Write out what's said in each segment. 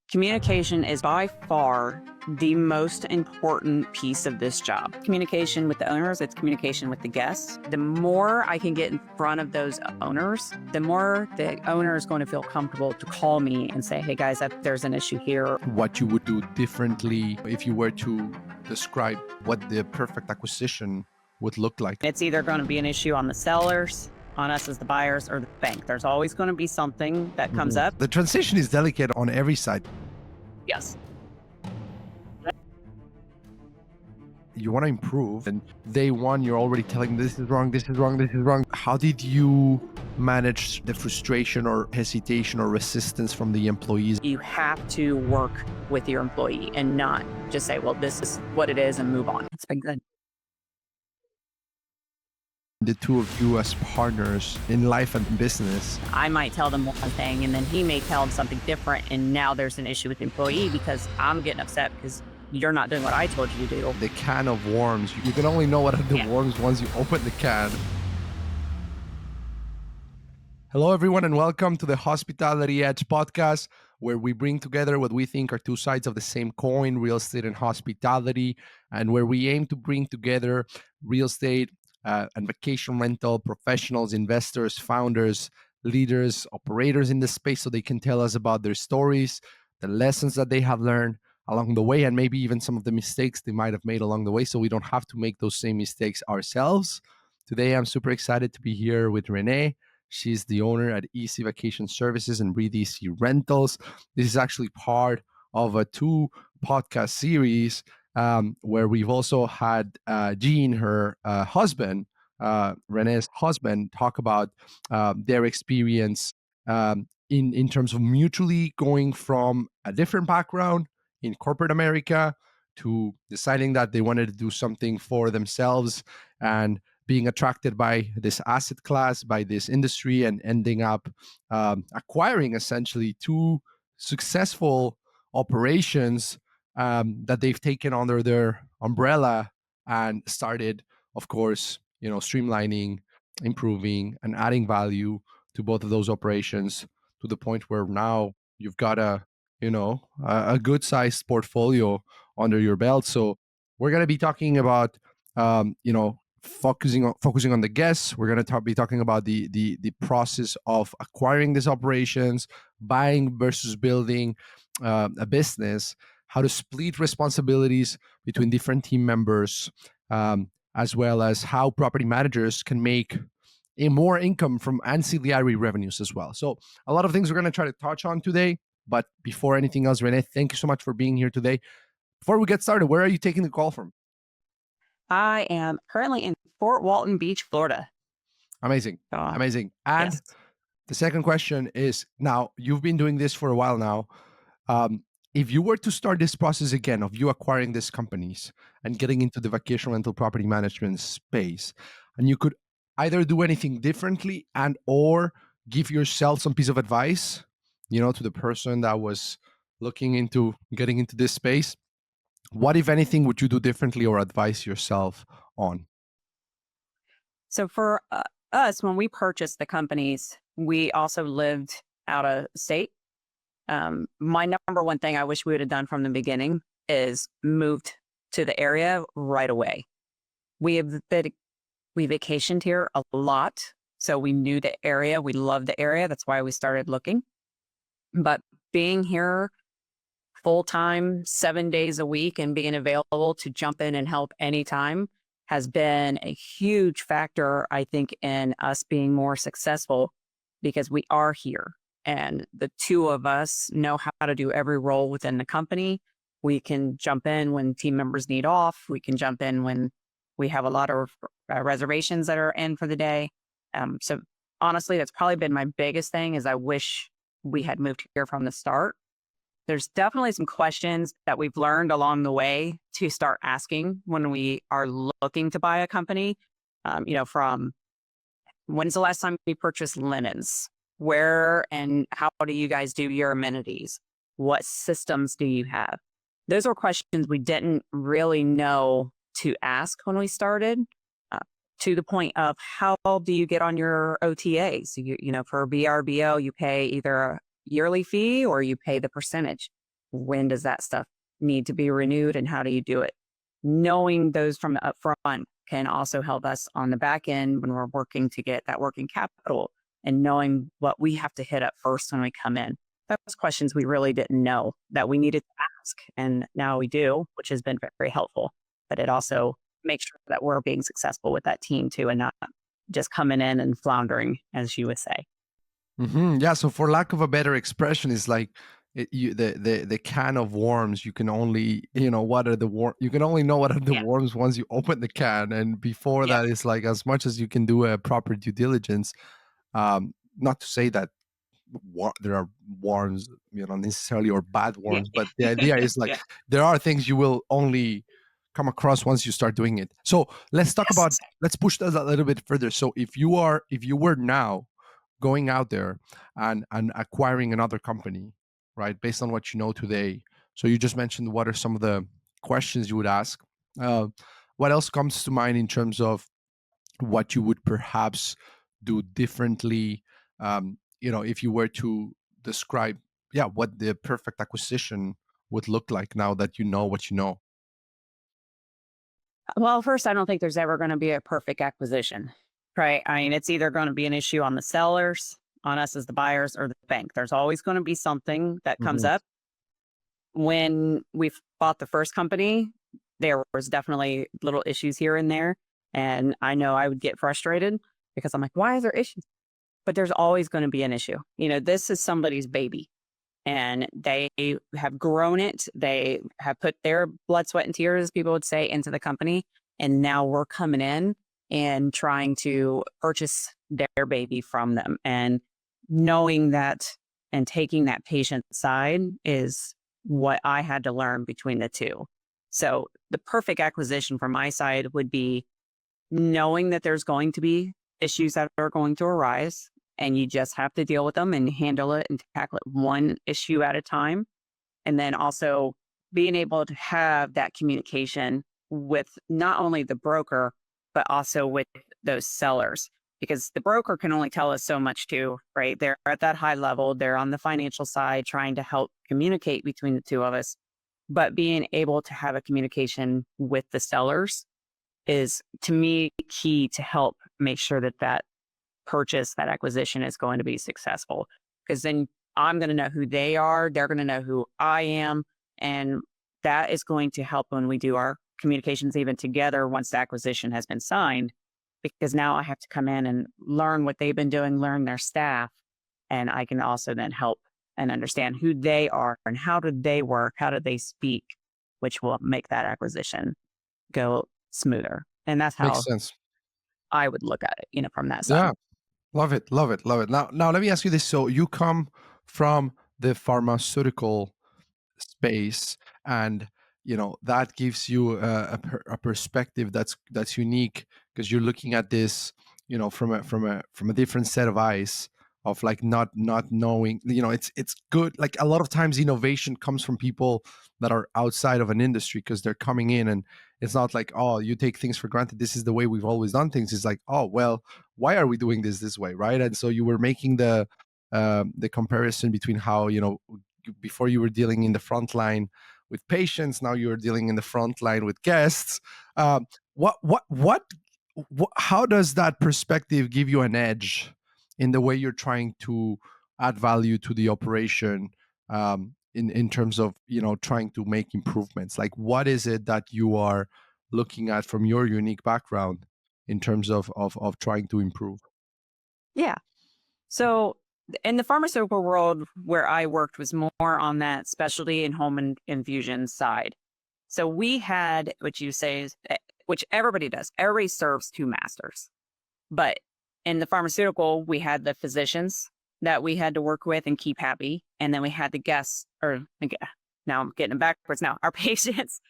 Communication is by far the most important piece of this job. Communication with the owners, it's communication with the guests. The more I can get in front of those owners, the more the owner is going to feel comfortable to call me and say, hey guys, there's an issue here. What you would do differently if you were to describe what the perfect acquisition would look like. It's either going to be an issue on the sellers, on us as the buyers, or the bank. There's always going to be something that comes up. The transition is delicate on every side. Yes. You want to improve, and day one, you're already telling this is wrong, this is wrong, this is wrong. How did you manage the frustration or hesitation or resistance from the employees? You have to work with your employee and not just say, well, this is what it is and move on. It's been good. The two of you as partners in life and business. I might tell them one thing and then he may tell them something different. And now there's an issue with the employee because I'm getting upset because you're not doing what I told you to do. The can of worms, you can only know what are the worms once you open the can. Hello, everyone, and welcome to the Hospitality Edge podcast, where we bring together what we think are two sides of the same coin, real estate and hospitality, and where we aim to bring together real estate and vacation rental professionals, investors, founders, leaders, operators in the space so they can tell us about their stories, the lessons that they have learned along the way, and maybe even some of the mistakes they might have made along the way so we don't have to make those same mistakes ourselves. Today, I'm super excited to be here with Renée. She's the owner at Easy Vacation Services and Breathe Easy Rentals. This is actually part of a 2 podcast series where we've also had Jean, her husband, Renée's husband, talk about their experience in terms of mutually going from a different background in corporate America to deciding that they wanted to do something for themselves and being attracted by this asset class, by this industry, and ending up acquiring essentially 2 successful operations that they've taken under their umbrella and started, of course, streamlining, improving, and adding value to both of those operations to the point where now you've got a good sized portfolio under your belt. So we're going to be talking about, focusing on the guests. We're going to be talking about the process of acquiring these operations, buying versus building a business, how to split responsibilities between different team members, as well as how property managers can make more income from ancillary revenues as well. So a lot of things we're going to try to touch on today. But before anything else, Renée, thank you so much for being here today. Before we get started, where are you taking the call from? I am currently in Fort Walton Beach, Florida. Amazing. Amazing. And yes. The second question is, now you've been doing this for a while now. If you were to start this process again of you acquiring these companies and getting into the vacation rental property management space, and you could either do anything differently and or give yourself some piece of advice, to the person that was looking into getting into this space, what, if anything, would you do differently or advise yourself on? So for us, when we purchased the companies, we also lived out of state. My number one thing I wish we would have done from the beginning is moved to the area right away. We vacationed here a lot, so we knew the area. We loved the area. That's why we started looking. But being here full-time, 7 days a week, and being available to jump in and help anytime has been a huge factor, I think, in us being more successful because we are here. And the 2 of us know how to do every role within the company. We can jump in when team members need off. We can jump in when we have a lot of reservations that are in for the day. So honestly, that's probably been my biggest thing is I wish we had moved here from the start. There's definitely some questions that we've learned along the way to start asking when we are looking to buy a company. From when's the last time we purchased linens? Where and how do you guys do your amenities? What systems do you have? Those are questions we didn't really know to ask when we started, to the point of how do you get on your OTAs? For VRBO, you pay either a yearly fee or you pay the percentage. when does that stuff need to be renewed and how do you do it? Knowing those from the upfront can also help us on the back end when we're working to get that working capital and knowing what we have to hit up first when we come in. Those questions we really didn't know that we needed to ask. And now we do, which has been very helpful. But it also makes sure that we're being successful with that team too and not just coming in and floundering, as you would say. Yeah. So for lack of a better expression, it's like the can of worms. You can only what are the You can only know what are the Yeah. worms once you open the can, and before Yeah. that, it's like as much as you can do a proper due diligence. Not to say that there are worms, necessarily, or bad Yeah. worms, but the idea is like Yeah. there are things you will only come across once you start doing it. So Yes. let's push that a little bit further. So if you were now going out there and acquiring another company, right, based on what you know today. So you just mentioned what are some of the questions you would ask. Uh, what else comes to mind in terms of what you would perhaps do differently? If you were to describe, yeah, what the perfect acquisition would look like now that you know what you know. Well, first, I don't think there's ever going to be a perfect acquisition, right? I mean, it's either going to be an issue on the sellers, on us as the buyers, or the bank. There's always going to be something that comes Mhm. up. When we bought the first company, there was definitely little issues here and there. And I know I would get frustrated because I'm like, why is there issues? But there's always going to be an issue. This is somebody's baby and they have grown it. They have put their blood, sweat, and tears, people would say, into the company. And now we're coming in and trying to purchase their baby from them. And knowing that and taking that patient side is what I had to learn between the two. So the perfect acquisition from my side would be knowing that there's going to be issues that are going to arise and you just have to deal with them and handle it and tackle it one issue at a time. And then also being able to have that communication with not only the broker, but also with those sellers, because the broker can only tell us so much too, right? They're at that high level, they're on the financial side trying to help communicate between the two of us. But being able to have a communication with the sellers is, to me, key to help make sure that that purchase, that acquisition is going to be successful. Because then I'm going to know who they are, they're going to know who I am. And that is going to help when we do our communications even together once the acquisition has been signed. Because now I have to come in and learn what they've been doing, learn their staff. And I can also then help and understand who they are and how do they work, how do they speak, which will make that acquisition go smoother. And that's Makes how sense. I would look at it, from that side. Yeah. Love it, love it, love it. Now let me ask you this. So you come from the pharmaceutical space, and that gives you a perspective that's unique, because you're looking at this from a different set of eyes, of like not knowing. It's good. Like, a lot of times innovation comes from people that are outside of an industry, because they're coming in, and it's not like, oh, you take things for granted, this is the way we've always done things. It's like, oh, well, why are we doing this way, right? And so you were making the comparison between how, before you were dealing in the front line with patients, now you're dealing in the front line with guests. um, what how does that perspective give you an edge in the way you're trying to add value to the operation, in terms of trying to make improvements? Like, what is it that you are looking at from your unique background in terms of trying to improve? Yeah. So in the pharmaceutical world where I worked was more on that specialty and home infusion side. So we had, which you say is, which everybody does, everybody serves two masters. But in the pharmaceutical, we had the physicians that we had to work with and keep happy. And then we had the guests, or now I'm getting them backwards now, our patients.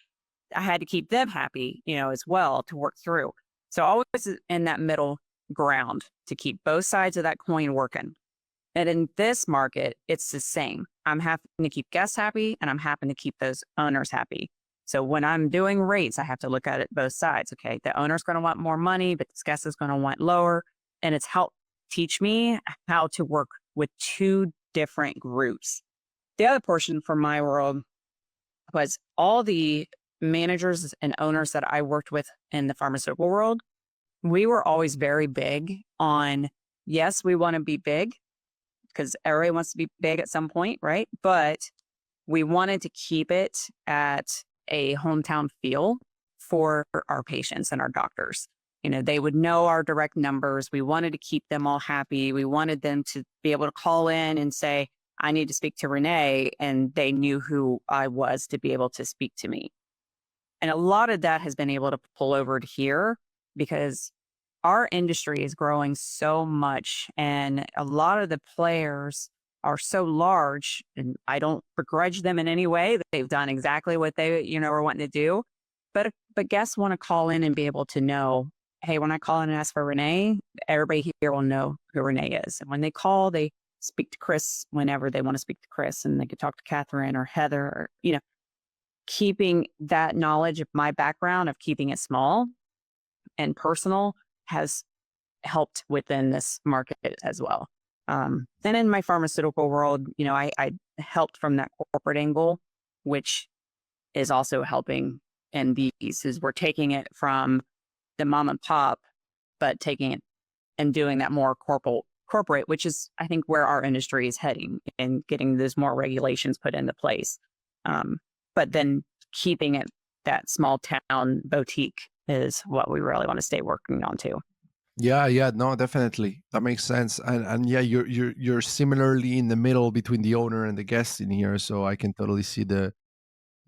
I had to keep them happy, as well, to work through. So always in that middle ground to keep both sides of that coin working. And in this market, it's the same. I'm having to keep guests happy and I'm having to keep those owners happy. So when I'm doing rates, I have to look at it both sides. Okay, the owner's going to want more money, but this guest is going to want lower. And it's helped teach me how to work with two different groups. The other portion from my world was all the managers and owners that I worked with in the pharmaceutical world, we were always very big on, yes, we want to be big because everybody wants to be big at some point, right? But we wanted to keep it at a hometown feel for our patients and our doctors. They would know our direct numbers. We wanted to keep them all happy. We wanted them to be able to call in and say, I need to speak to Renee. And they knew who I was to be able to speak to me. And a lot of that has been able to pull over to here because our industry is growing so much and a lot of the players are so large, and I don't begrudge them in any way. They've done exactly what they, are wanting to do. But guests want to call in and be able to know, hey, when I call in and ask for Renee, everybody here will know who Renee is. And when they call, they speak to Chris whenever they want to speak to Chris, and they could talk to Catherine or Heather, or, keeping that knowledge of my background of keeping it small and personal has helped within this market as well. Then in my pharmaceutical world, I helped from that corporate angle, which is also helping in these, is we're taking it from the mom and pop, but taking it and doing that more corporate, which is, I think, where our industry is heading and getting those more regulations put into place. But then keeping it that small town boutique is what we really want to stay working on too. Yeah, no, definitely. That makes sense. And yeah, you're similarly in the middle between the owner and the guest in here, so I can totally see the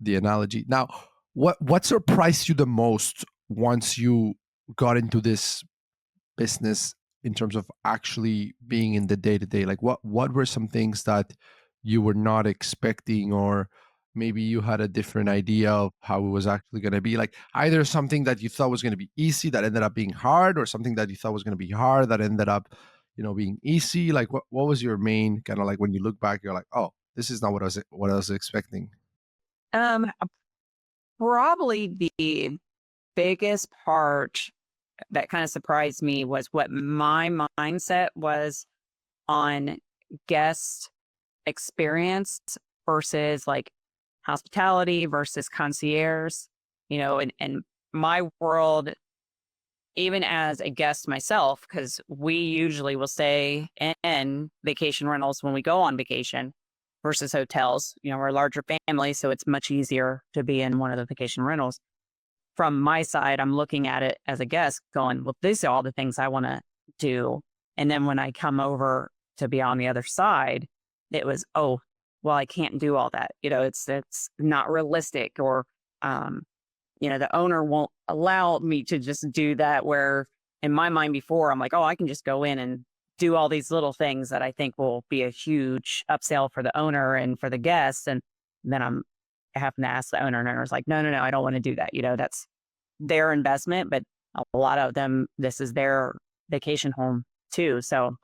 analogy. Now, what surprised you the most once you got into this business in terms of actually being in the day-to-day? Like what were some things that you were not expecting, or maybe you had a different idea of how it was actually going to be? Like either something that you thought was going to be easy that ended up being hard, or something that you thought was going to be hard that ended up being easy. Like what was your main kind of, like, when you look back, you're like, oh, this is not what I was expecting? Um, Probably the biggest part that kind of surprised me was what my mindset was on guest experience versus like hospitality versus concierge, and my world, even as a guest myself, because we usually will stay in vacation rentals when we go on vacation versus hotels. We're a larger family, so it's much easier to be in one of the vacation rentals. From my side, I'm looking at it as a guest going, well, these are all the things I want to do. And then when I come over to be on the other side, it was, oh, well, I can't do all that. It's not realistic, or, the owner won't allow me to just do that. Where in my mind before, I'm like, oh, I can just go in and do all these little things that I think will be a huge upsell for the owner and for the guests. And then I'm having to ask the owner, and the owner's like, no, I don't want to do that. That's their investment, but a lot of them, this is their vacation home too. So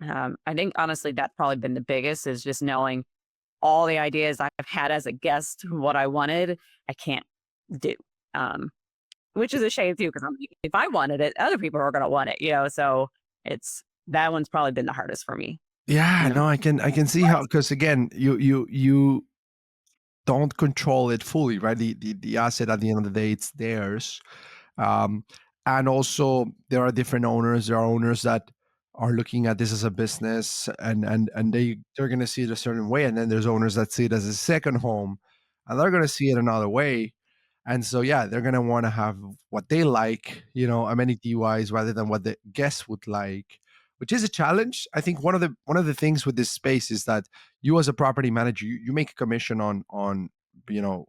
I think honestly, that's probably been the biggest, is just knowing all the ideas I've had as a guest, what I wanted, I can't do. Which is a shame too, because if I wanted it, other people are going to want it, so that one's probably been the hardest for me. Yeah, no, I can see how, because again, you don't control it fully, right? The asset at the end of the day, it's theirs. Um, and also there are different owners. There are owners that are looking at this as a business, and they're going to see it a certain way, and then there's owners that see it as a second home, and they're going to see it another way. And so yeah, they're going to want to have what they like, amenity wise, rather than what the guests would like, which is a challenge. I think one of the things with this space is that you, as a property manager, you make a commission on you know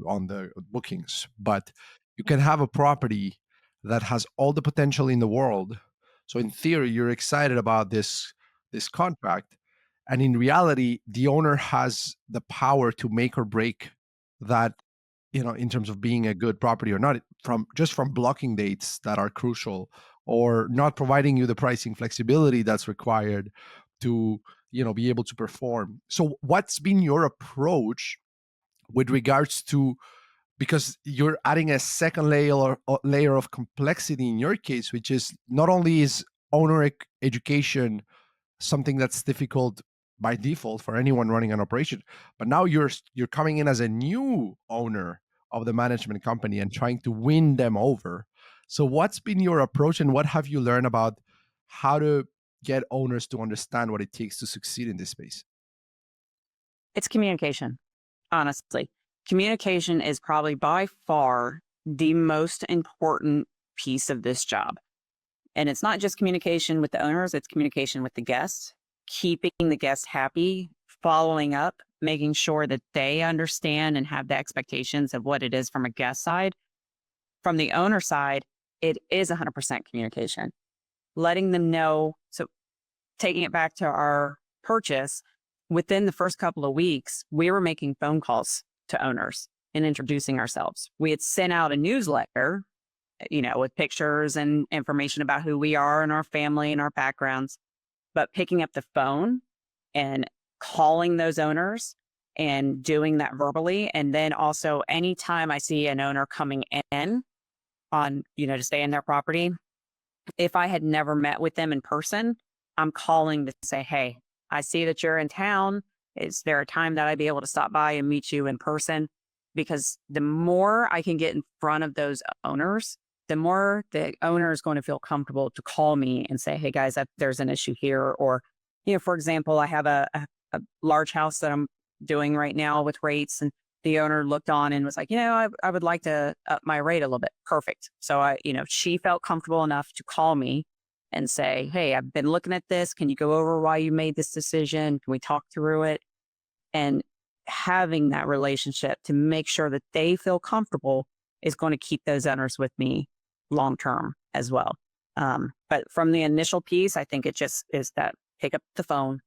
on the bookings, but you can have a property that has all the potential in the world. So in theory, you're excited about this contract, and in reality, the owner has the power to make or break that, in terms of being a good property or not, from blocking dates that are crucial, or not providing you the pricing flexibility that's required to, be able to perform. So what's been your approach with regards to, because you're adding a second layer of complexity in your case, which is not only is owner education something that's difficult by default for anyone running an operation. But now you're coming in as a new owner of the management company and trying to win them over. So what's been your approach, and what have you learned about how to get owners to understand what it takes to succeed in this space? It's communication, honestly. Communication is probably by far the most important piece of this job. And it's not just communication with the owners, it's communication with the guests, keeping the guests happy, following up, making sure that they understand and have the expectations of what it is from a guest side. From the owner side, it is 100% communication, letting them know. So, taking it back to our purchase, within the first couple of weeks, we were making phone calls to owners and introducing ourselves. We had sent out a newsletter, with pictures and information about who we are and our family and our backgrounds, but picking up the phone and calling those owners and doing that verbally. And then also anytime I see an owner coming in on, to stay in their property, if I had never met with them in person, I'm calling to say, hey, I see that you're in town. Is there a time that I'd be able to stop by and meet you in person? Because the more I can get in front of those owners, the more the owner is going to feel comfortable to call me and say, hey guys, there's an issue here. Or, for example, I have a large house that I'm doing right now with rates, and the owner looked on and was like, I would like to up my rate a little bit. Perfect. So she felt comfortable enough to call me and say, hey, I've been looking at this. Can you go over why you made this decision? Can we talk through it? And having that relationship to make sure that they feel comfortable is going to keep those owners with me long term as well. But from the initial piece, I think it just is that pick up the phone.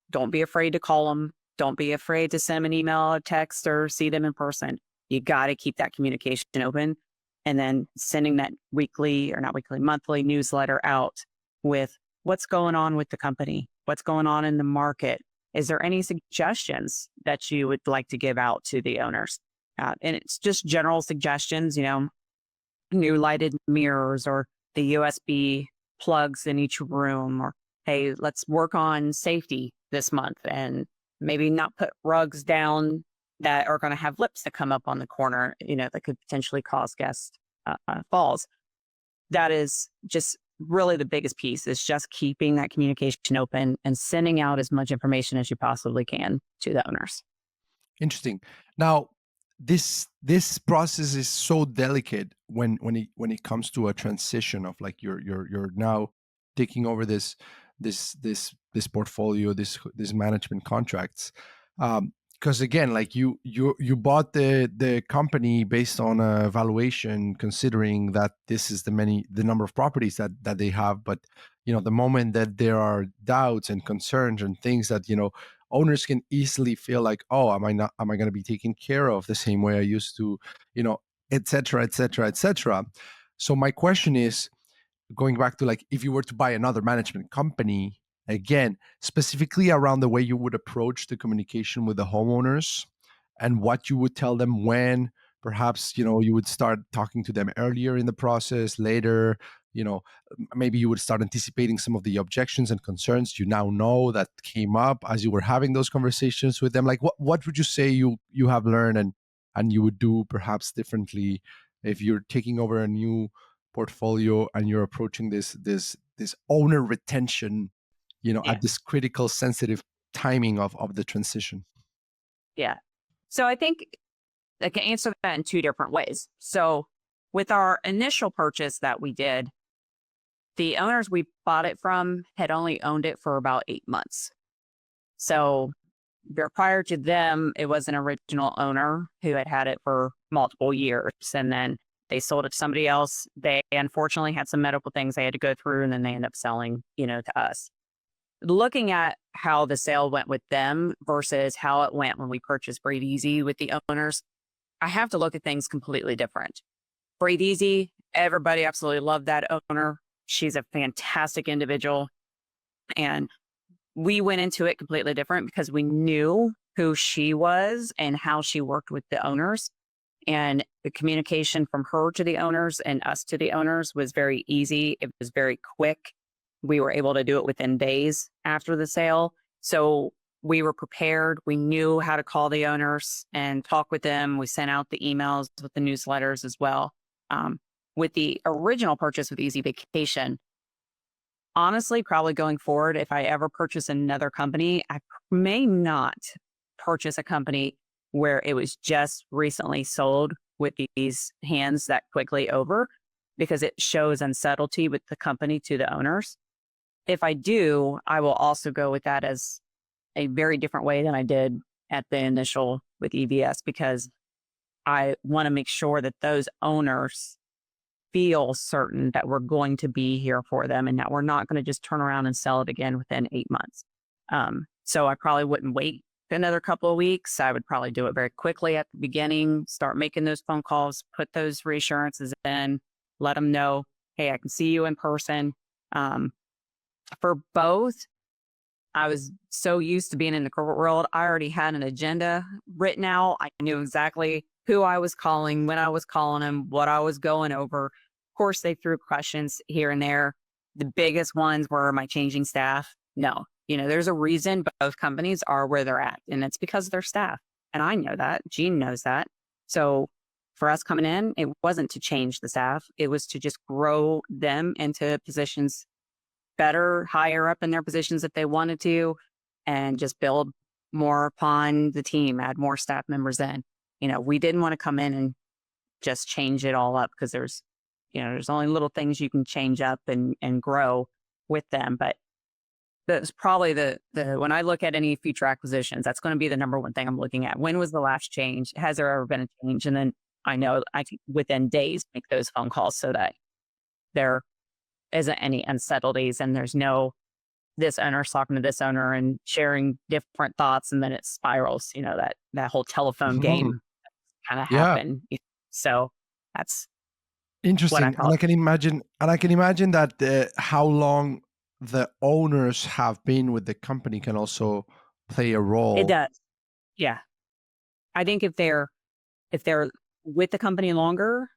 Don't be afraid to call them. Don't be afraid to send them an email, a text, or see them in person. You got to keep that communication open, and then sending that monthly newsletter out with what's going on with the company, what's going on in the market. Is there any suggestions that you would like to give out to the owners? And it's just general suggestions, new lighted mirrors or the USB plugs in each room, or, hey, let's work on safety this month and maybe not put rugs down that are going to have lips that come up on the corner, that could potentially cause guest falls. That is just really the biggest piece, is just keeping that communication open and sending out as much information as you possibly can to the owners. Interesting. Now, this process is so delicate when it comes to a transition of, like, you're now taking over this portfolio, this management contracts. Because again, like you bought the company based on a valuation, considering that this is the number of properties that they have. But the moment that there are doubts and concerns and things that owners can easily feel like, oh, am I going to be taken care of the same way I used to, et cetera, et cetera, et cetera. So my question is, going back to, like, if you were to buy another management company, again, specifically around the way you would approach the communication with the homeowners and what you would tell them, when perhaps you would start talking to them earlier in the process, later, maybe you would start anticipating some of the objections and concerns you now know that came up as you were having those conversations with them. Like, what would you say you have learned and you would do perhaps differently if you're taking over a new portfolio and you're approaching this owner retention, Yeah. at this critical, sensitive timing of the transition? Yeah. So I think I can answer that in two different ways. So with our initial purchase that we did, the owners we bought it from had only owned it for about 8 months. So prior to them, it was an original owner who had it for multiple years. And then they sold it to somebody else. They unfortunately had some medical things they had to go through, and then they ended up selling, to us. Looking at how the sale went with them versus how it went when we purchased Breathe Easy with the owners, I have to look at things completely different. Breathe Easy, everybody absolutely loved that owner. She's a fantastic individual. And we went into it completely different because we knew who she was and how she worked with the owners. And the communication from her to the owners and us to the owners was very easy. It was very quick. We were able to do it within days after the sale. So we were prepared. We knew how to call the owners and talk with them. We sent out the emails with the newsletters as well. Um, with the original purchase with Easy Vacation, honestly, probably going forward, if I ever purchase another company, I may not purchase a company where it was just recently sold with these hands that quickly over, because it shows uncertainty with the company to the owners. If I do, I will also go with that as a very different way than I did at the initial with EVS, because I want to make sure that those owners feel certain that we're going to be here for them and that we're not going to just turn around and sell it again within 8 months. So I probably wouldn't wait another couple of weeks. I would probably do it very quickly at the beginning, start making those phone calls, put those reassurances in, let them know, hey, I can see you in person. For both, I was so used to being in the corporate world. I already had an agenda written out. I knew exactly who I was calling, when I was calling them, what I was going over. Of course, they threw questions here and there. The biggest ones were, am I changing staff? No. There's a reason both companies are where they're at, and it's because of their staff. And I know that. Gene knows that. So for us coming in, it wasn't to change the staff. It was to just grow them into positions better, higher up in their positions if they wanted to, and just build more upon the team, add more staff members in. We didn't want to come in and just change it all up, because there's only little things you can change up and grow with them. But that's probably the when I look at any future acquisitions, that's going to be the number one thing I'm looking at. When was the last change? Has there ever been a change? And then I know I can, within days, make those phone calls so that there isn't any unsettledies and there's no this owner's talking to this owner and sharing different thoughts, and then it spirals, that whole telephone game kind of Yeah, happen. So that's what I interesting. call And it. I can imagine that how long the owners have been with the company can also play a It role. does. Yeah. I think if they're with the company longer,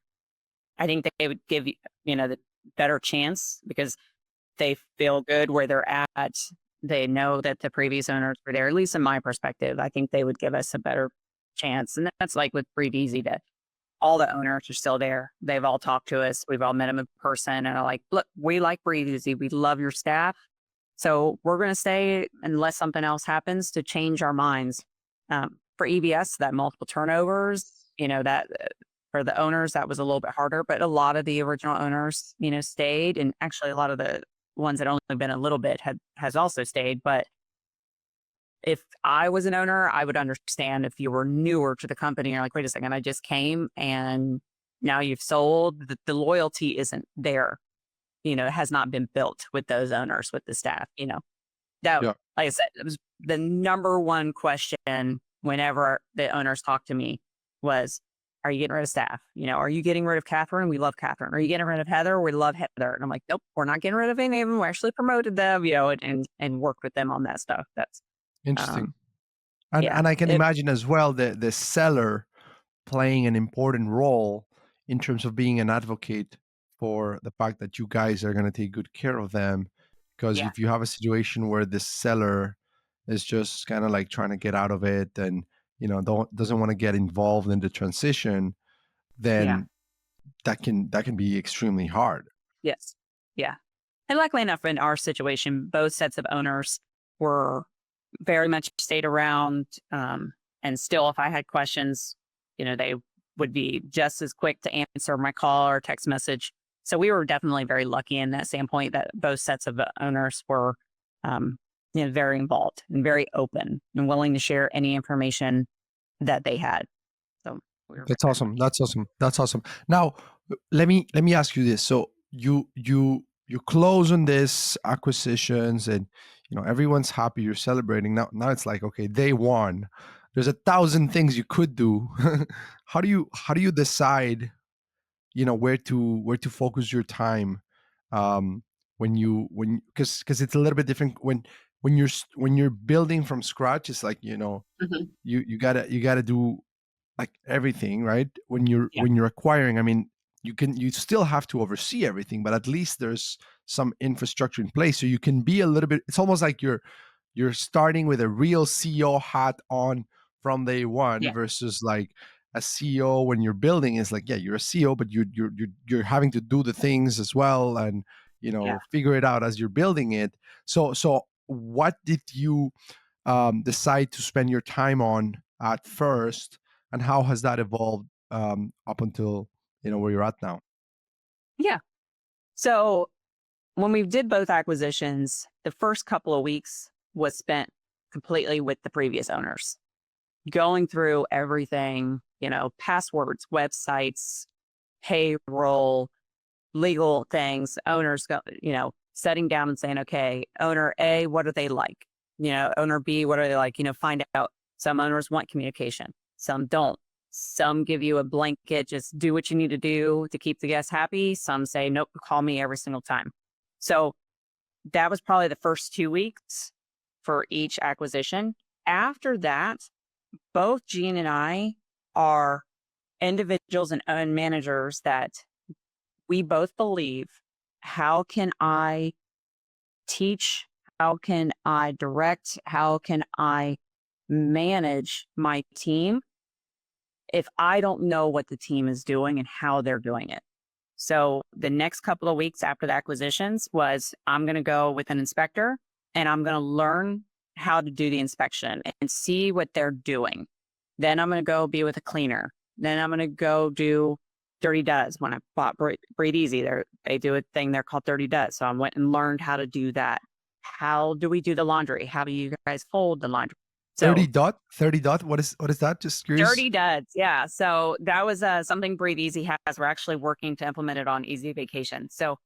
I think they would give the better chance, because they feel good where they're at. They know that the previous owners were there, at least in my perspective. I think they would give us a better chance. And that's like with Breathe Easy, that all the owners are still there. They've all talked to us. We've all met them in person and are like, look, we like Breathe Easy. We love your staff. So we're going to stay unless something else happens to change our minds. For EVS, that multiple turnovers, that for the owners, that was a little bit harder, but a lot of the original owners, stayed. And actually a lot of the ones that only been a little bit has also stayed. But if I was an owner, I would understand if you were newer to the company. You're like, wait a second, I just came and now you've sold. The loyalty isn't there. It has not been built with those owners, with the staff. That, Yeah. like I said, it was the number one question whenever the owners talked to me was, are you getting rid of staff? Are you getting rid of Catherine? We love Catherine. Are you getting rid of Heather? We love Heather. And I'm like, nope, we're not getting rid of any of them. We actually promoted them, and worked with them on that stuff. That's, Interesting. um, And yeah, I can imagine as well the seller playing an important role in terms of being an advocate for the fact that you guys are going to take good care of them. Because yeah, if you have a situation where the seller is just kind of like trying to get out of it and doesn't want to get involved in the transition, yeah, then that can be extremely hard. yes, yeah. And luckily enough, in our situation, both sets of owners were very much stayed around. And still, if I had questions, they would be just as quick to answer my call or text message. So we were definitely very lucky in that standpoint, that both sets of owners were, very involved and very open and willing to share any information that they had. So we were That's very awesome. lucky. That's awesome. That's awesome. Now, let me ask you this. So you close on this acquisitions, and everyone's happy. You're celebrating. Now it's like, okay, day one. There's 1,000 things you could do. How do you decide where to focus your time, when because it's a little bit different when you're building from scratch. It's like Mhm. you gotta do like everything, right? when you're Yeah. when you're acquiring, I mean, you still have to oversee everything, but at least there's some infrastructure in place, so you can be a little bit. It's almost like you're starting with a real CEO hat on from day one Yeah. versus like a CEO when you're building is like, yeah, you're a CEO, but you're having to do the things as well, and Yeah. figure it out as you're building it. So what did you decide to spend your time on at first, and how has that evolved up until where you're at now? Yeah. So when we did both acquisitions, the first couple of weeks was spent completely with the previous owners, going through everything, passwords, websites, payroll, legal things, owners go, sitting down and saying, okay, owner A, what are they like? Owner B, what are they like? Find out. Some owners want communication, some don't. Some give you a blanket, just do what you need to do to keep the guests happy. Some say, nope, call me every single time. So that was probably the first 2 weeks for each acquisition. After that, both Gene and I are individuals and managers that we both believe, how can I teach? How can I direct? How can I manage my team if I don't know what the team is doing and how they're doing it? So the next couple of weeks after the acquisitions was, I'm going to go with an inspector and I'm going to learn how to do the inspection and see what they're doing. Then I'm going to go be with a cleaner. Then I'm going to go do Dirty Does. When I bought Breathe Easy, they do a thing there called Dirty Does. So I went and learned how to do that. How do we do the laundry? How do you guys fold the laundry? 30 So dot 30 dot, what is that? Just curious. Dirty Duds, yeah. So that was something Breathe Easy has. We're actually working to implement it on Easy Vacation. So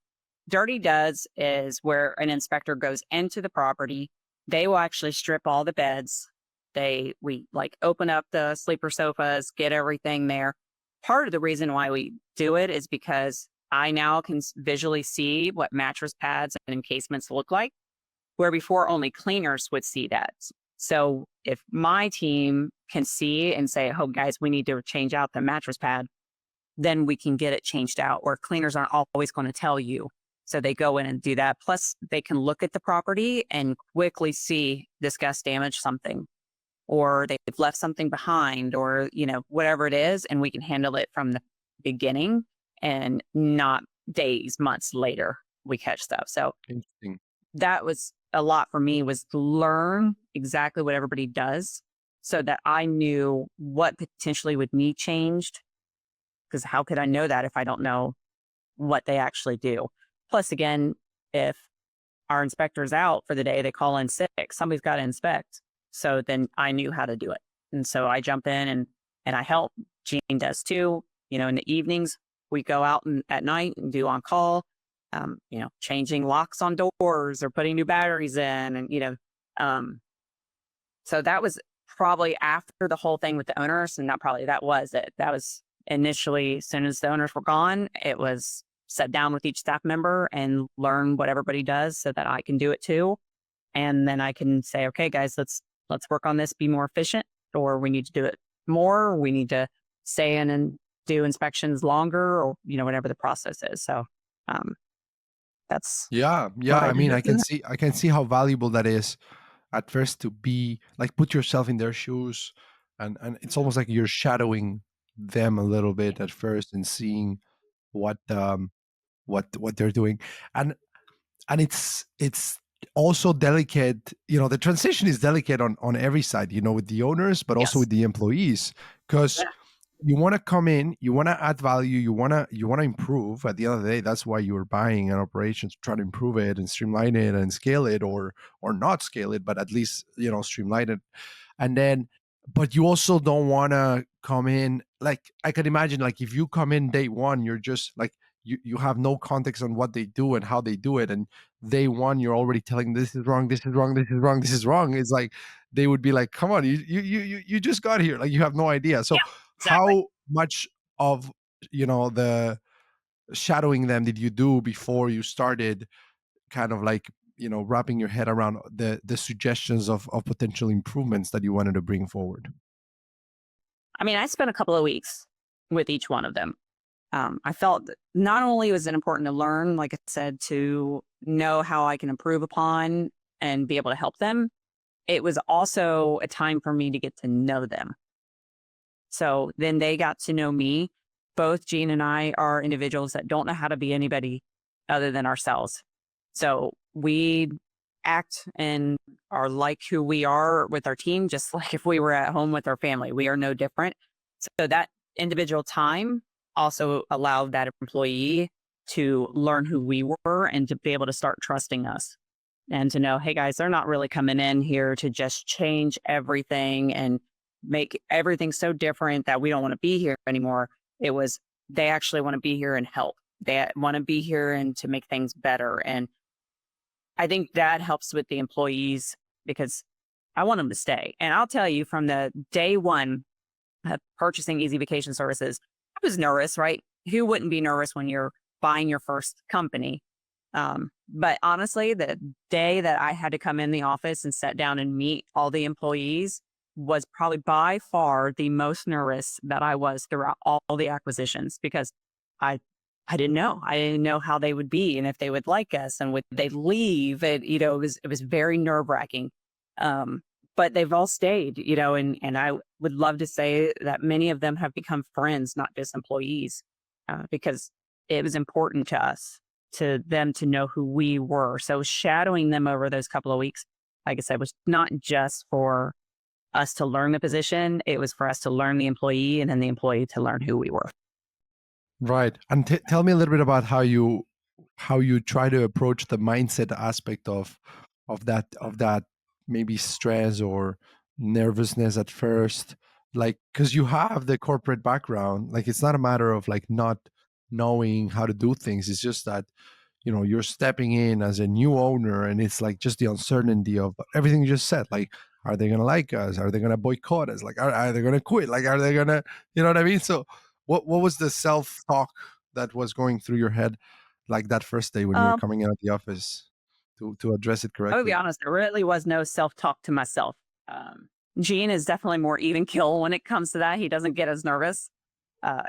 Dirty Duds is where an inspector goes into the property. They will actually strip all the beds. We like open up the sleeper sofas, get everything there. Part of the reason why we do it is because I now can visually see what mattress pads and encasements look like, where before only cleaners would see that. So if my team can see and say, oh, guys, we need to change out the mattress pad, then we can get it changed out, or cleaners aren't always going to tell you. So they go in and do that. Plus, they can look at the property and quickly see this guest damaged something, or they've left something behind, or, whatever it is. And we can handle it from the beginning and not days, months later, we catch stuff. So Interesting. that was a lot for me, was to learn exactly what everybody does so that I knew what potentially would need changed. Because how could I know that if I don't know what they actually do? Plus, again, if our inspector's out for the day, they call in sick, somebody's got to inspect. So then I knew how to do it. And so I jump in and I help. Gene does too. In the evenings, we go out at night and do on call. Changing locks on doors or putting new batteries in. And, so that was probably after the whole thing with the owners. And that was it. That was initially, as soon as the owners were gone, it was sit down with each staff member and learn what everybody does so that I can do it too. And then I can say, okay, guys, let's work on this, be more efficient, or we need to do it more. Or we need to stay in and do inspections longer, or, whatever the process is. So, that's Yeah, yeah. what I I mean, did. I can see how valuable that is at first, to be like, put yourself in their shoes, and it's almost like you're shadowing them a little bit at first and seeing what what they're doing. And it's also delicate. The transition is delicate on every side, with the owners, but also Yes. with the employees, because Yeah. you want to come in, you want to add value, you want to improve. At the end of the day, that's why you're buying an operation, to try to improve it and streamline it and scale it, or not scale it, but at least streamline it. And then, but you also don't want to come in, like, I can imagine, like, if you come in day one, you're just like, you have no context on what they do and how they do it, and day one you're already telling, this is wrong, this is wrong, this is wrong, this is wrong. It's like, they would be like, come on, you just got here, like, you have no idea. So Yeah. Exactly. how much of the shadowing them did you do before you started, kind of like, wrapping your head around the suggestions of potential improvements that you wanted to bring forward? I mean, I spent a couple of weeks with each one of them. I felt that not only was it important to learn, like I said, to know how I can improve upon and be able to help them, it was also a time for me to get to know them. So then they got to know me. Both Jean and I are individuals that don't know how to be anybody other than ourselves. So we act and are like who we are with our team, just like if we were at home with our family. We are no different. So that individual time also allowed that employee to learn who we were and to be able to start trusting us and to know, hey guys, they're not really coming in here to just change everything and make everything so different that we don't want to be here anymore. It was, they actually want to be here and help. They want to be here and to make things better. And I think that helps with the employees because I want them to stay. And I'll tell you from the day one of purchasing Easy Vacation Services, I was nervous, right? Who wouldn't be nervous when you're buying your first company? But honestly, the day that I had to come in the office and sit down and meet all the employees was probably by far the most nervous that I was throughout all the acquisitions because I I didn't know. I didn't know how they would be and if they would like us and would they leave. It was very nerve wracking. Um, but they've all stayed, and I would love to say that many of them have become friends, not just employees, because it was important to us, to them to know who we were. So shadowing them over those couple of weeks, like I said, was not just for us to learn the position. It was for us to learn the employee and then the employee to learn who we were. Right. And tell me a little bit about how you try to approach the mindset aspect of that maybe stress or nervousness at first. Like, because you have the corporate background, like it's not a matter of like not knowing how to do things. It's just that you're stepping in as a new owner, and it's like just the uncertainty of everything you just said. Like, are they gonna like us? Are they gonna boycott us? Like, are they gonna quit? Like, are they gonna, you know what I mean? So what was the self talk that was going through your head like that first day when you were Um, coming out of the office to address it I would be correctly? honest, there really was no self talk to myself. Gene is definitely more even kill when it comes to that. He doesn't get as nervous.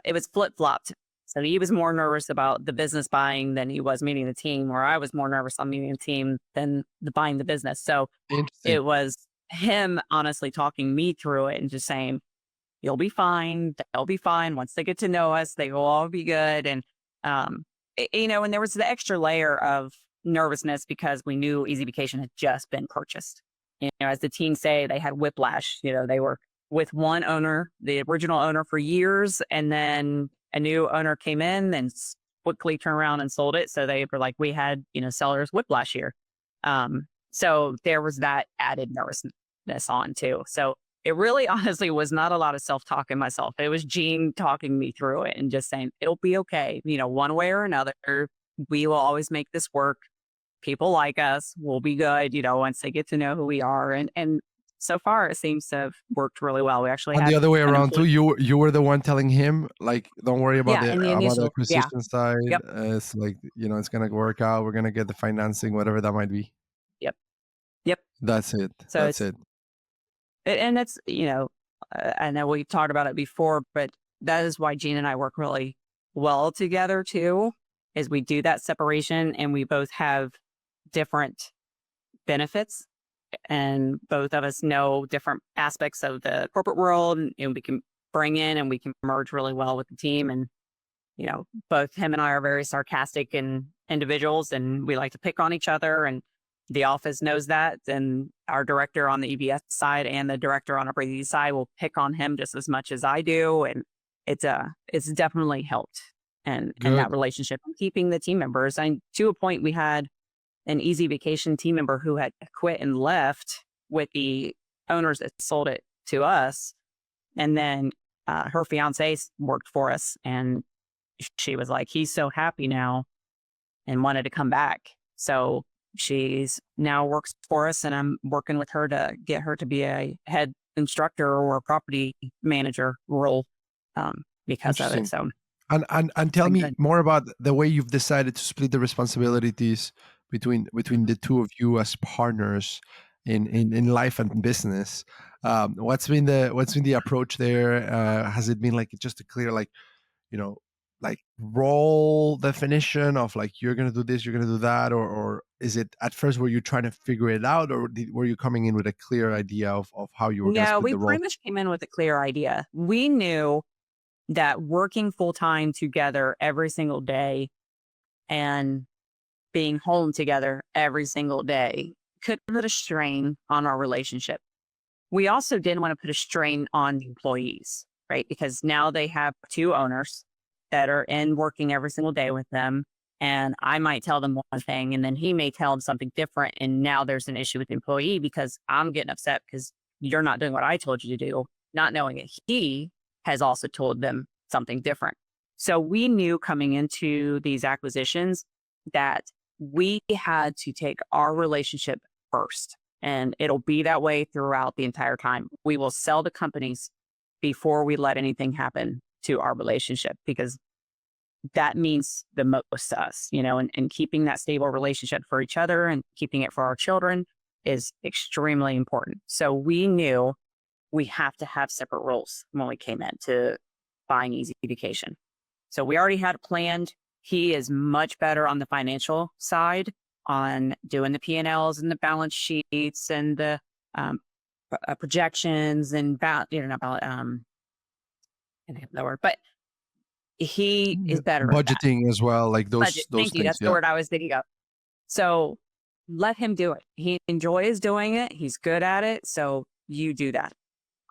It was flip flopped. So he was more nervous about the business buying than he was meeting the team, or I was more nervous on meeting the team than the buying the business. So Interesting. it was him honestly talking me through it and just saying, you'll be fine. They'll be fine. Once they get to know us, they will all be good. And, and there was the extra layer of nervousness because we knew Easy Vacation had just been purchased. As the team say, they had whiplash. They were with one owner, the original owner for years. And then a new owner came in and quickly turned around and sold it. So they were like, we had, sellers whiplash here. So there was that added nervousness on too. So it really honestly was not a lot of self-talk in myself. It was Gene talking me through it and just saying, it'll be okay. One way or another, we will always make this work. People like us, we'll be good, once they get to know who we are. And so far it seems to have worked really well. We actually And the had other way an around too, employee. you were the one telling him like, don't worry about Yeah, the in the about the initial. Yeah. acquisition side. Yep. It's like, it's gonna work out. We're gonna get the financing, whatever that might be. Yep. Yep. That's it. So That's it's, it. and that's, I know we talked about it before, but that is why Gene and I work really well together too, is we do that separation and we both have different benefits and both of us know different aspects of the corporate world and we can bring in and we can merge really well with the team. And, both him and I are very sarcastic and individuals and we like to pick on each other and the office knows that. And our director on the EBS side and the director on our Brady side will pick on him just as much as I do. And it's definitely helped and that Good. relationship and keeping the team members. And to a point we had an Easy Vacation team member who had quit and left with the owners that sold it to us. And then her fiance worked for us. And she was like, he's so happy now and wanted to come back. So she's now works for us and I'm working with her to get her to be a head instructor or a property manager role because of it. Interesting. So And it's tell been me good. more about the way you've decided to split the responsibilities between the two of you as partners in life and business. What's been the approach there? Has it been like just a clear, like, you know like role definition of like you're gonna do this, you're gonna do that, or is it at first were you trying to figure it out, or were you coming in with a clear idea of how you were gonna No, split we the role? pretty much came in with a clear idea. We knew that working full time together every single day and being home together every single day could put a strain on our relationship. We also didn't want to put a strain on the employees, right? Because now they have two owners that are in working every single day with them. And I might tell them one thing and then he may tell them something different. And now there's an issue with the employee because I'm getting upset because you're not doing what I told you to do, not knowing that he has also told them something different. So we knew coming into these acquisitions that we had to take our relationship first. And it'll be that way throughout the entire time. We will sell the companies before we let anything happen to our relationship because that means the most to us, and keeping that stable relationship for each other and keeping it for our children is extremely important. So we knew we have to have separate roles when we came into buying Easy Vacation. So we already had it planned. He is much better on the financial side, on doing the P&Ls and the balance sheets and the projections and I can't think of the word, but he Yeah. is better at that. Budgeting as well, like Budget. those Thank you. things. That's the Yeah. word I was thinking of. So let him do it. He enjoys doing it. He's good at it. So you do that.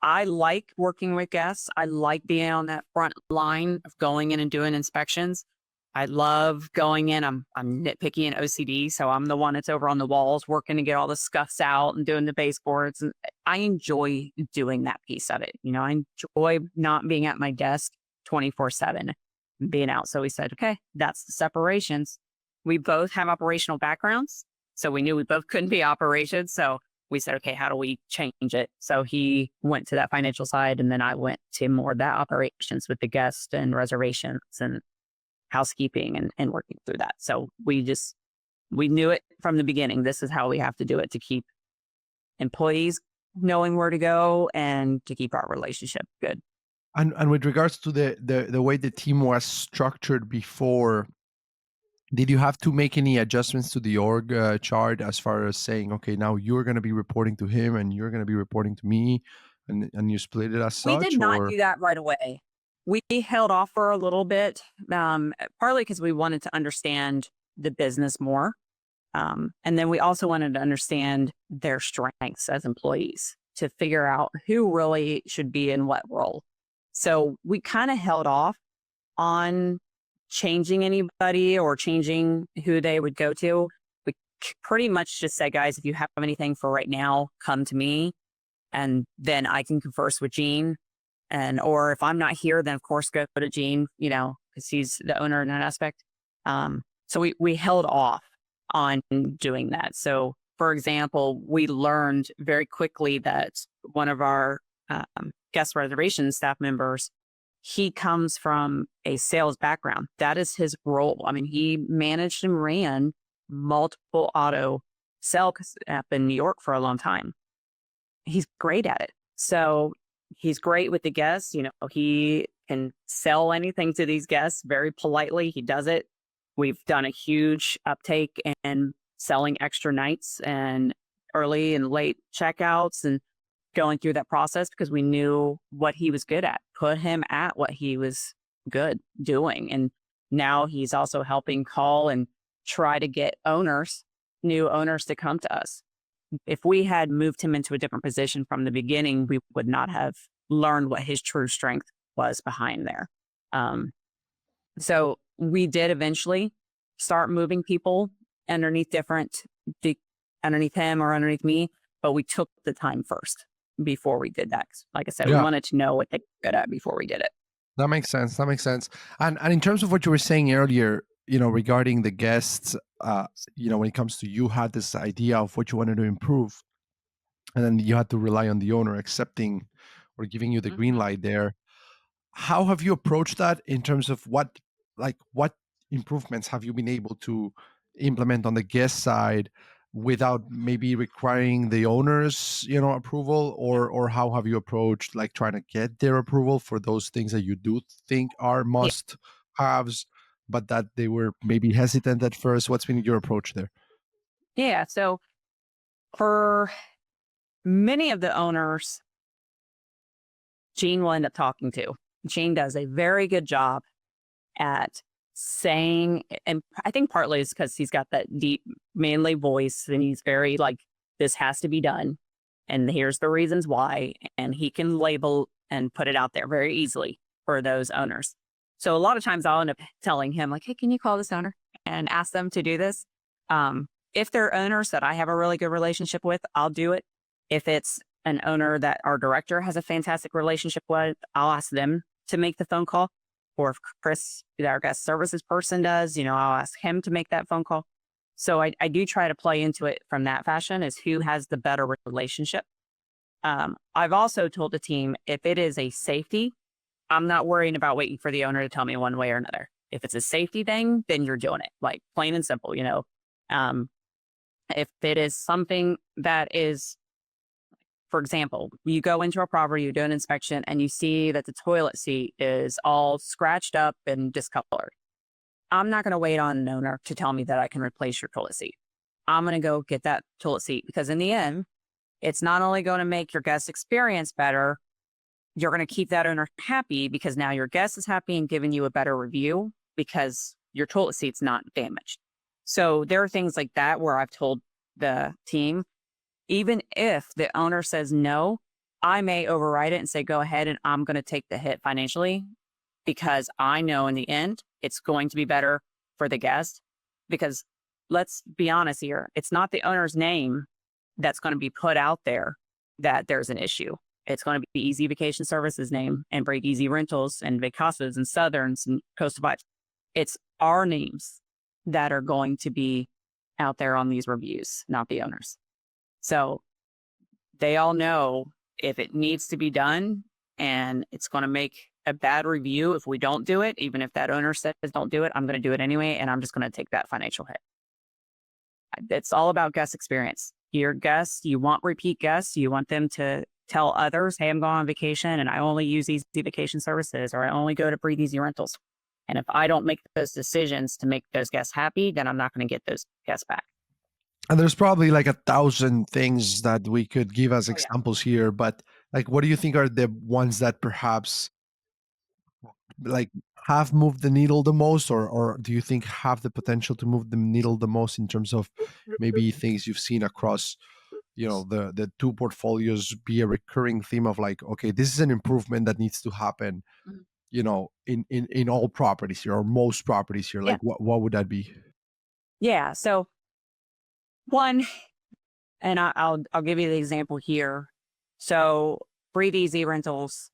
I like working with guests. I like being on that front line of going in and doing inspections. I love going in. I'm nitpicky and OCD, so I'm the one that's over on the walls working to get all the scuffs out and doing the baseboards. And I enjoy doing that piece of it. I enjoy not being at my desk 24/7, being out. So we said, okay, that's the separations. We both have operational backgrounds, so we knew we both couldn't be operations. So we said, okay, how do we change it? So he went to that financial side, and then I went to more of that operations with the guest and reservations and housekeeping and working through that. So we knew it from the beginning. This is how we have to do it to keep employees knowing where to go and to keep our relationship good. And with regards to the way the team was structured before, did you have to make any adjustments to the org chart as far as saying, okay, now you're going to be reporting to him and you're going to be reporting to me, and you split it as We did such, not or? do that right away. We held off for a little bit, partly because we wanted to understand the business more. And then we also wanted to understand their strengths as employees to figure out who really should be in what role. So we kind of held off on changing anybody or changing who they would go to. We pretty much just said, guys, if you have anything for right now, come to me and then I can converse with Gene. Or if I'm not here, then of course go to Gene, because he's the owner in that aspect. So we held off on doing that. So for example, we learned very quickly that one of our guest reservation staff members, he comes from a sales background. That is his role. I mean, he managed and ran multiple auto sales up in New York for a long time. He's great at it. So he's great with the guests. He can sell anything to these guests very politely. He does it. We've done a huge uptake in selling extra nights and early and late checkouts and going through that process because we knew what he was good at, put him at what he was good doing. And now he's also helping call and try to get new owners to come to us. If we had moved him into a different position from the beginning, we would not have learned what his true strength was behind there. So we did eventually start moving people underneath underneath him or underneath me, but we took the time first before we did that. Like I said, we Yeah, wanted to know what they were good at before we did it. that makes sense. That makes sense. And in terms of what you were saying earlier, regarding the guests, when it comes to, you had this idea of what you wanted to improve, and then you had to rely on the owner accepting or giving you the green Mhm. light there. How have you approached that in terms of what improvements have you been able to implement on the guest side without maybe requiring the owner's approval, or how have you approached like trying to get their approval for those things that you do think are Yeah. must? haves, but that they were maybe hesitant at first? What's been your approach there? Yeah. So for many of the owners, Gene will end up talking to. Gene does a very good job at saying, and I think partly it's because he's got that deep, manly voice and he's very like, this has to be done. And here's the reasons why. And he can label and put it out there very easily for those owners. So a lot of times I'll end up telling him, like, hey, can you call this owner and ask them to do this? If they're owners that I have a really good relationship with, I'll do it. If it's an owner that our director has a fantastic relationship with, I'll ask them to make the phone call. Or if Chris, our guest services person does, I'll ask him to make that phone call. So I do try to play into it from that fashion is who has the better relationship. I've also told the team, if it is a safety, I'm not worrying about waiting for the owner to tell me one way or another. If it's a safety thing, then you're doing it, like plain and simple, If it is something that is, for example, you go into a property, you do an inspection, and you see that the toilet seat is all scratched up and discolored. I'm not going to wait on an owner to tell me that I can replace your toilet seat. I'm going to go get that toilet seat because in the end, it's not only going to make your guest experience better, you're going to keep that owner happy because now your guest is happy and giving you a better review because your toilet seat's not damaged. So there are things like that where I've told the team, even if the owner says no, I may override it and say, go ahead and I'm going to take the hit financially because I know in the end, it's going to be better for the guest. Because let's be honest here, it's not the owner's name that's going to be put out there that there's an issue. It's going to be Easy Vacation Services name and Break Easy Rentals and Vacasas and Southerns and Coastal Vibes. It's our names that are going to be out there on these reviews, not the owners. So they all know if it needs to be done and it's going to make a bad review if we don't do it, even if that owner says don't do it, I'm going to do it anyway. And I'm just going to take that financial hit. It's all about guest experience. Your guests, you want repeat guests. You want them to tell others, hey, I'm going on vacation and I only use Easy Vacation Services or I only go to Breathe Easy Rentals. And if I don't make those decisions to make those guests happy, then I'm not going to get those guests back. And there's probably like 1,000 things that we could give as examples here, but like, what do you think are the ones that perhaps like have moved the needle the most, or do you think have the potential to move the needle the most in terms of maybe things you've seen across, the two portfolios be a recurring theme of like, okay, this is an improvement that needs to happen, in all properties here or most properties here. Like what would that be? Yeah. So one, and I'll give you the example here. So Breathe Easy Rentals,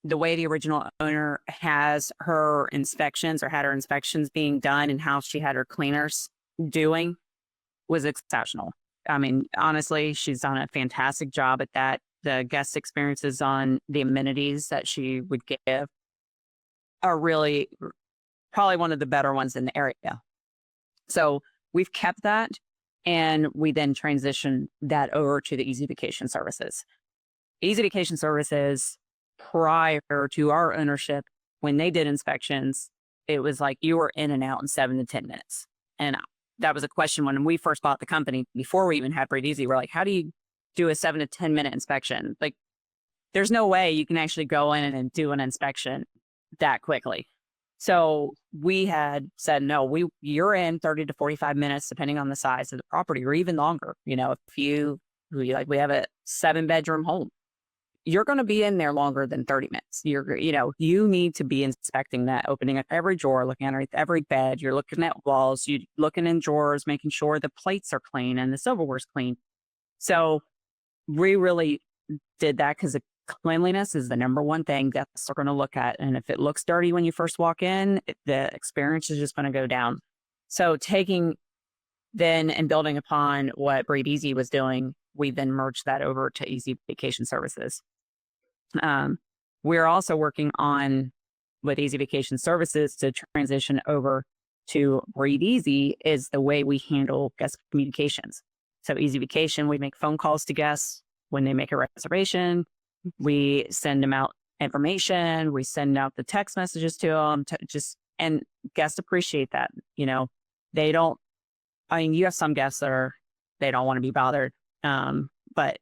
the way the original owner has her inspections or had her inspections being done and how she had her cleaners doing was exceptional. I mean, honestly, she's done a fantastic job at that. The guest experiences on the amenities that she would give are really probably one of the better ones in the area. So we've kept that and we then transitioned that over to the Easy Vacation Services. Easy Vacation Services, prior to our ownership, when they did inspections, it was like you were in and out in 7 to 10 minutes. And that was a question when we first bought the company, before we even had Breathe Easy. We're like, how do you do a 7 to 10 minute inspection? Like, there's no way you can actually go in and do an inspection that quickly. So we had said, no, you're in 30 to 45 minutes, depending on the size of the property, or even longer. We have a 7-bedroom home. You're going to be in there longer than 30 minutes. You need to be inspecting that, opening up every drawer, looking at every bed. You're looking at walls, you're looking in drawers, making sure the plates are clean and the silverware's clean. So we really did that because cleanliness is the number one thing guests are going to look at. And if it looks dirty when you first walk in, the experience is just going to go down. So taking then and building upon what Breathe Easy was doing, we then merged that over to Easy Vacation Services. We're also working on with Easy Vacation Services to transition over to Breathe Easy is the way we handle guest communications. So Easy Vacation, we make phone calls to guests when they make a reservation. We send them out information. We send out the text messages to them and guests appreciate that. They don't, you have some guests they don't want to be bothered. But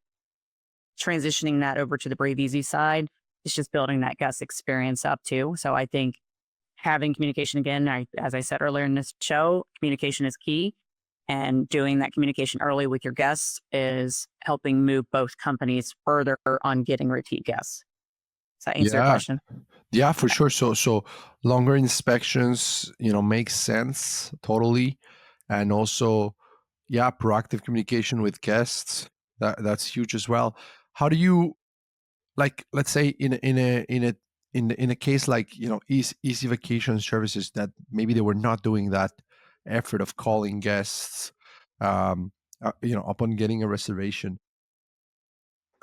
transitioning that over to the Breathe Easy side is just building that guest experience up too. So I think having communication again, as I said earlier in this show, communication is key. And doing that communication early with your guests is helping move both companies further on getting repeat guests. Does that answer your Yeah. question? Yeah, for sure. So longer inspections, makes sense totally. And also, yeah, proactive communication with guests. That's huge as well. How do you, like, let's say in a case like, easy vacation services, that maybe they were not doing that effort of calling guests upon getting a reservation.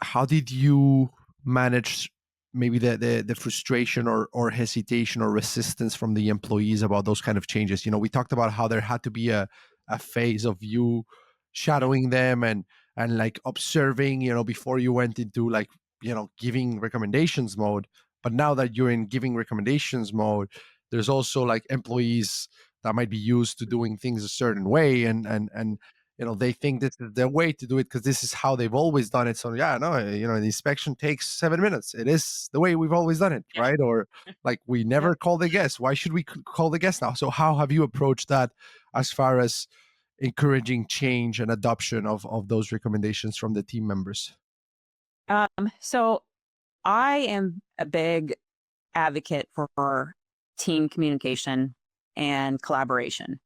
How did you manage maybe the frustration or hesitation or resistance from the employees about those kind of changes? We talked about how there had to be a phase of you shadowing them and like observing, before you went into like, giving recommendations mode. But now that you're in giving recommendations mode, there's also like employees that might be used to doing things a certain way, and they think this is their way to do it because this is how they've always done it. So yeah, no, the inspection takes 7 minutes. It is the way we've always done it, Yeah. right? Or like, we never Yep. call the guest. Why should we call the guest now? So how have you approached that as far as encouraging change and adoption of those recommendations from the team members? So I am a big advocate for team communication and collaboration.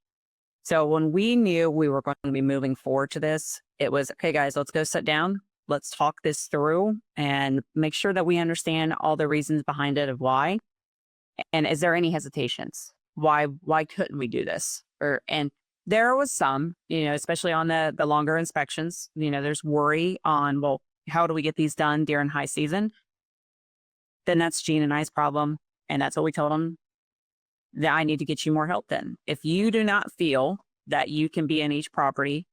So when we knew we were going to be moving forward to this, it was, okay, guys, let's go sit down. Let's talk this through and make sure that we understand all the reasons behind it of why. And is there any hesitations? Why couldn't we do this? And there was some, especially on the longer inspections, there's worry on, well, how do we get these done during high season? Then that's Gene and I's problem. And that's what we told them, that I need to get you more help then. If you do not feel that you can be in each property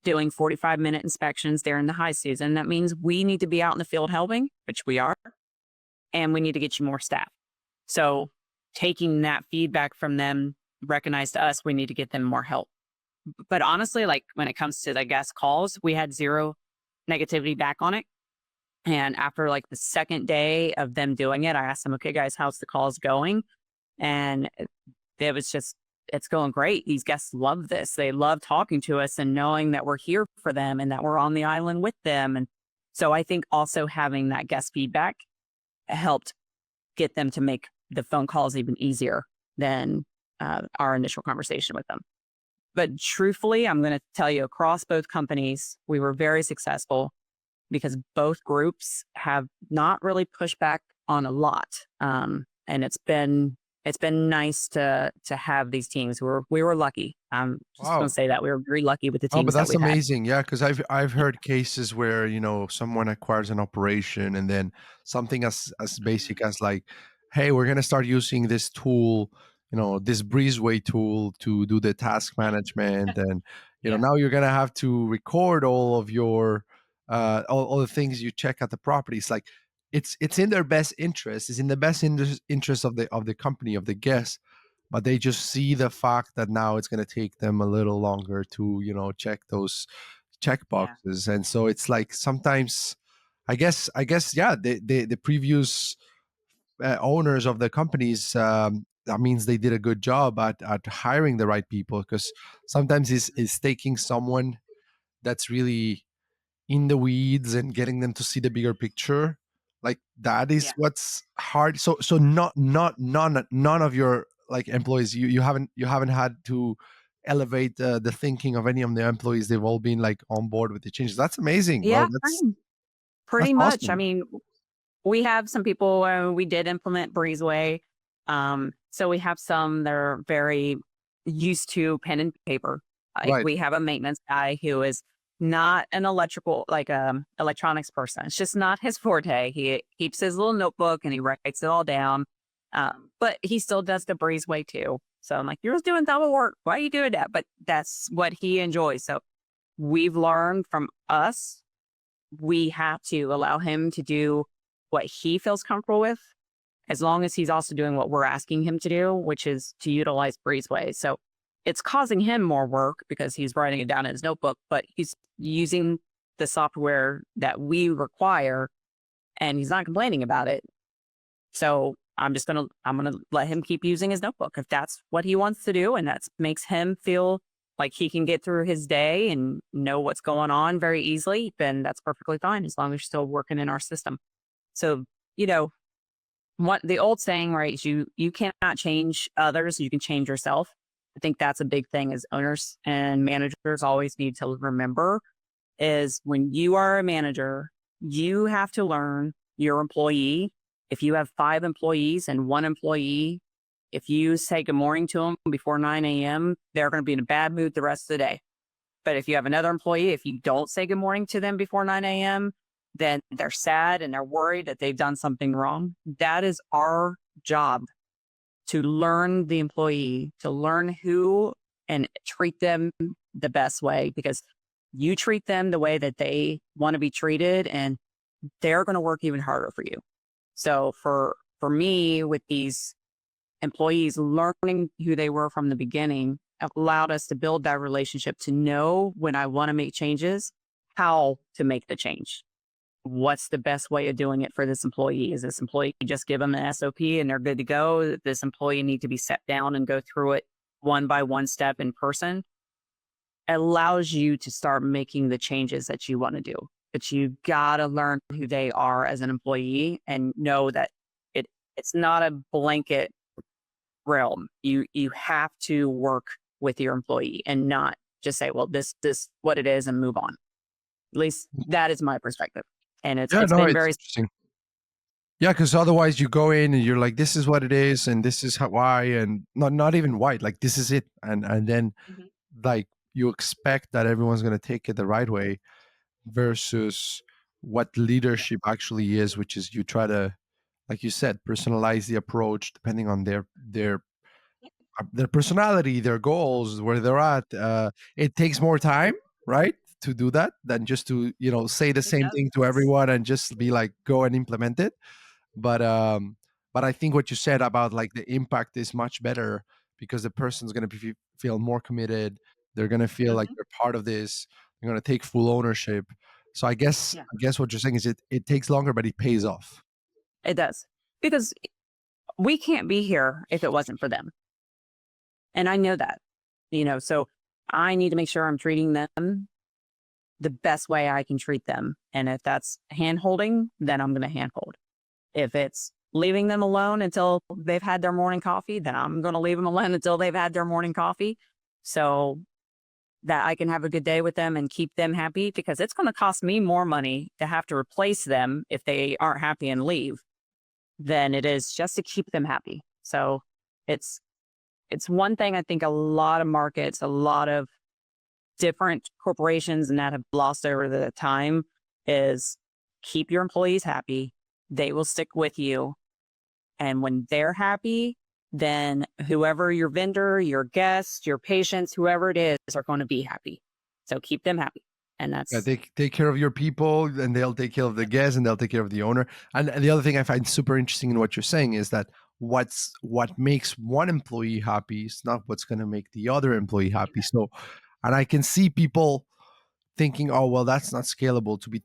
doing 45-minute inspections during the high season, that means we need to be out in the field helping, which we are, and we need to get you more staff. So taking that feedback from them, recognize to us, we need to get them more help. But honestly, like when it comes to the guest calls, we had zero negativity back on it. And after like the second day of them doing it, I asked them, okay, guys, how's the calls going? And it was just, it's going great. These guests love this. They love talking to us and knowing that we're here for them and that we're on the island with them. And so I think also having that guest feedback helped get them to make the phone calls even easier than our initial conversation with them. But truthfully, I'm going to tell you, across both companies, we were very successful because both groups have not really pushed back on a lot. And it's been nice to have these teams. We were lucky. I'm just going Wow. to say that we were very lucky with the Oh, but teams that that's we've had. amazing. Yeah, because I've heard cases where, someone acquires an operation and then something as basic as like, hey, we're gonna start using this tool, this Breezeway tool to do the task management, and Yeah. now you're gonna have to record all of your all the things you check at the properties. Like, it's in their best interest. It's in the best interest of the company, of the guest, but they just see the fact that now it's going to take them a little longer to check those check Yeah. boxes. And so it's like, sometimes I guess yeah, the previous owners of the companies, that means they did a good job at hiring the right people, because sometimes it's taking someone that's really in the weeds and getting them to see the bigger picture. Like, that is Yeah. what's hard. So none of your like employees, you haven't had to elevate the thinking of any of the employees. They've all been like on board with the changes. That's amazing. Well, Yeah. that's Pretty much. I awesome. mean, we have some people, we did implement Breezeway. So we have some that are very used to pen and paper. Like Right. we have a maintenance guy who is not an electronics person. It's just not his forte. He keeps his little notebook and he writes it all down. But he still does the Breezeway too. So I'm like, you're just doing double work. Why are you doing that? But that's what he enjoys. So we've learned from us, we have to allow him to do what he feels comfortable with, as long as he's also doing what we're asking him to do, which is to utilize Breezeway. So it's causing him more work because he's writing it down in his notebook, but he's using the software that we require and he's not complaining about it. So I'm going to let him keep using his notebook. If that's what he wants to do and that makes him feel like he can get through his day and know what's going on very easily, then that's perfectly fine as long as you're still working in our system. So, what the old saying, right, is you cannot change others, you can change yourself. I think that's a big thing as owners and managers always need to remember is when you are a manager, you have to learn your employee. If you have 5 employees and one employee, if you say good morning to them before 9 a.m., they're going to be in a bad mood the rest of the day. But if you have another employee, if you don't say good morning to them before 9 a.m., then they're sad and they're worried that they've done something wrong. That is our job, to learn the employee, to learn who and treat them the best way, because you treat them the way that they want to be treated and they're going to work even harder for you. So for me, with these employees, learning who they were from the beginning allowed us to build that relationship, to know when I want to make changes, how to make the change. What's the best way of doing it for this employee? Is this employee just give them an SOP and they're good to go? Does this employee need to be set down and go through it one by one step in person? It allows you to start making the changes that you want to do. But you got to learn who they are as an employee and know that it's not a blanket realm. You have to work with your employee and not just say, well, this what it is and move on. At least that is my perspective. And it's Yeah, no, been it's very interesting. Yeah, because otherwise you go in and you're like, this is what it is, and this is how why, and not even why, like this is it, and then Mhm. like you expect that everyone's gonna take it the right way versus what Yeah. leadership actually is, which is you try to, like you said, personalize the approach depending on their personality, their goals, where they're at. It takes more time, right, to do that than just to say the It same does. thing to everyone and just be like go and implement it. But I think what you said about like the impact is much better because the person's going to feel more committed. They're going to feel like Mhm. they're part of this. They're going to take full ownership. So Yeah, I guess what you're saying is it takes longer, but it pays off. it does. Because we can't be here if it wasn't for them. And I know that, so I need to make sure I'm treating them the best way I can treat them. And if that's hand holding, then I'm going to hand hold. If it's leaving them alone until they've had their morning coffee, then I'm going to leave them alone until they've had their morning coffee, so that I can have a good day with them and keep them happy, because it's going to cost me more money to have to replace them if they aren't happy and leave than it is just to keep them happy. So it's one thing I think a lot of markets, a lot of different corporations and that have lost over the time is keep your employees happy. They will stick with you. And when they're happy, then whoever your vendor, your guest, your patients, whoever it is, are going to be happy. So keep them happy. And Yeah, that's, take care of your people, and they'll take care of the guests, and they'll take care of the owner. And the other thing I find super interesting in what you're saying is that what makes one employee happy is not what's going to make the other employee happy. So, and I can see people thinking, oh well, that's not scalable to be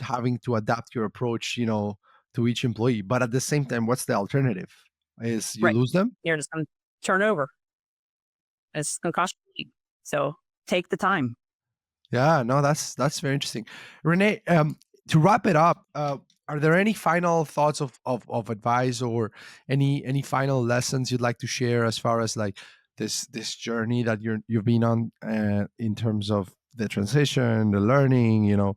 having to adapt your approach, to each employee. But at the same time, what's the alternative? Is you right. lose them? You're just going to turn over. It's going to cost you. So take the time. Yeah, no, that's very interesting. Renee, to wrap it up, are there any final thoughts of advice or any final lessons you'd like to share as far as like this journey that you've been on in terms of the transition, the learning,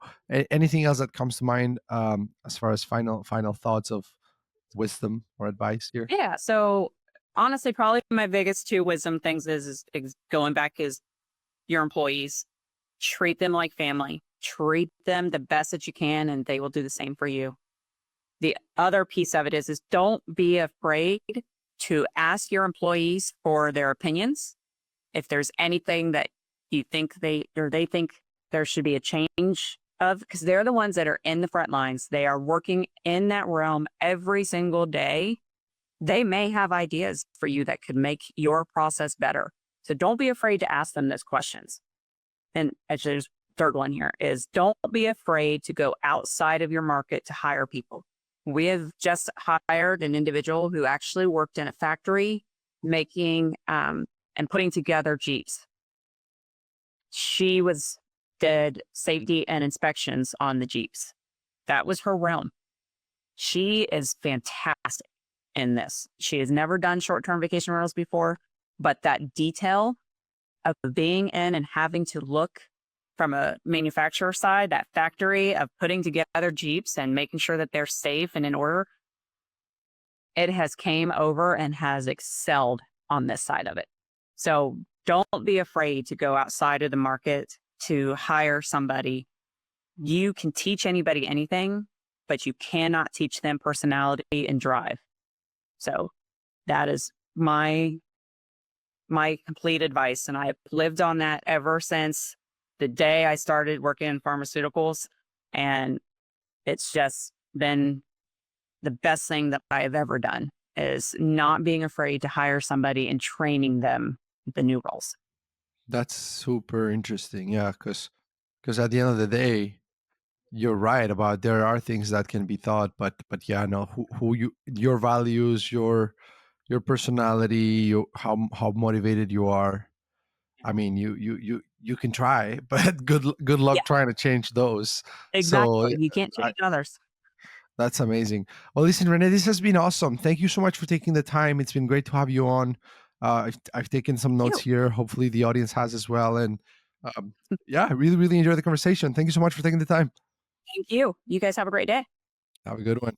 anything else that comes to mind as far as final thoughts of wisdom or advice here? Yeah. So honestly, probably my biggest 2 wisdom things is going back is your employees. Treat them like family. Treat them the best that you can, and they will do the same for you. The other piece of it is don't be afraid to ask your employees for their opinions. If there's anything that you think they think there should be a change of, because they're the ones that are in the front lines. They are working in that realm every single day. They may have ideas for you that could make your process better. So don't be afraid to ask them those questions. And actually, there's third one here is don't be afraid to go outside of your market to hire people. We have just hired an individual who actually worked in a factory making and putting together Jeeps. She did safety and inspections on the Jeeps. That was her realm. She is fantastic in this. She has never done short-term vacation rentals before, but that detail of being in and having to look from a manufacturer side, that factory of putting together Jeeps and making sure that they're safe and in order, it has came over and has excelled on this side of it. So don't be afraid to go outside of the market to hire somebody. You can teach anybody anything, but you cannot teach them personality and drive. So that is my complete advice. And I've lived on that ever since the day I started working in pharmaceuticals. And it's just been the best thing that I have ever done is not being afraid to hire somebody and training them the new roles. That's super interesting. Yeah, because at the end of the day, you're right about there are things that can be taught, but yeah, no, who you your values, your personality, how motivated you are. I mean, you can try, but good Yeah, luck trying to change those. So exactly. You can't change others. that's amazing. Well, listen, Renee, this has been awesome. Thank you so much for taking the time. It's been great to have you on. I've taken some notes You. here. Hopefully, the audience has as well. And um, yeah, I really, really enjoyed the conversation. Thank you so much for taking the time. Thank you. You guys have a great day. Have a good one.